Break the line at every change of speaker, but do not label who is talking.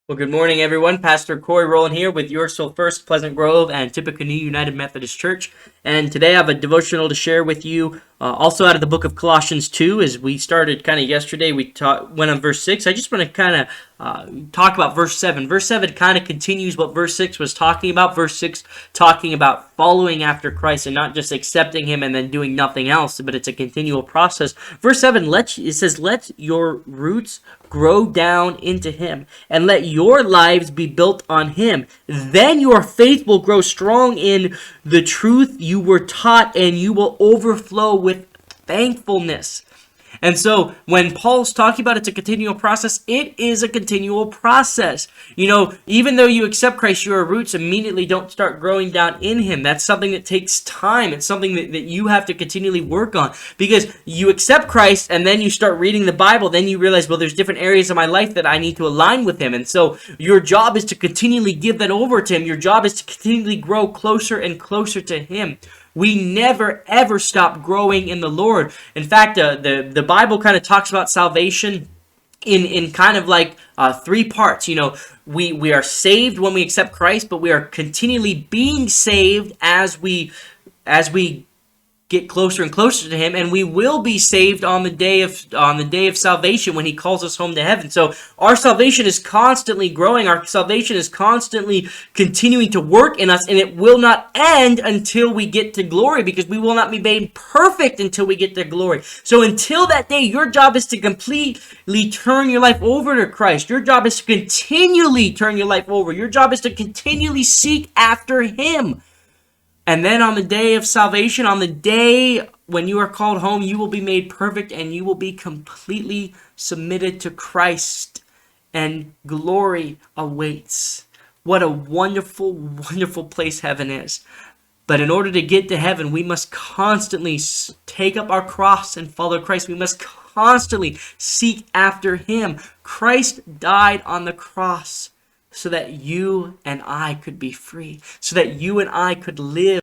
Well, good morning, everyone. Pastor Corey Rowland here with Your Soul First, Pleasant Grove, and Tippecanoe United Methodist Church. And today I have a devotional to share with you, also out of the book of Colossians 2. As we started kind of yesterday, we went on verse 6. I just want to kind of talk about verse 7. Verse 7 kind of continues what verse 6 was talking about. Verse 6 talking about following after Christ and not just accepting Him and then doing nothing else, but it's a continual process. Verse 7, it says, "Let your roots grow down into Him, and let your lives be built on Him. Then your faith will grow strong in the truth you were taught, and you will overflow with thankfulness." And so when Paul's talking about it's a continual process, it is a continual process. You know, even though you accept Christ, your roots immediately don't start growing down in Him. That's something that takes time. It's something that you have to continually work on, because you accept Christ and then you start reading the Bible. Then you realize, well, there's different areas of my life that I need to align with Him. And so your job is to continually give that over to Him. Your job is to continually grow closer and closer to Him. We never, ever stop growing in the Lord. In fact, the Bible kind of talks about salvation in kind of like three parts. You know, we are saved when we accept Christ, but we are continually being saved as we get closer and closer to Him, and we will be saved on the day of salvation when He calls us home to heaven. So our salvation is constantly growing. Our salvation is constantly continuing to work in us, and it will not end until we get to glory, because we will not be made perfect until we get to glory. So until that day, your job is to completely turn your life over to Christ. Your job is to continually turn your life over. Your job is to continually seek after Him. And then on the day of salvation, on the day when you are called home, you will be made perfect and you will be completely submitted to Christ, and glory awaits. What a wonderful, wonderful place heaven is. But in order to get to heaven, we must constantly take up our cross and follow Christ. We must constantly seek after Him. Christ died on the cross so that you and I could be free, so that you and I could live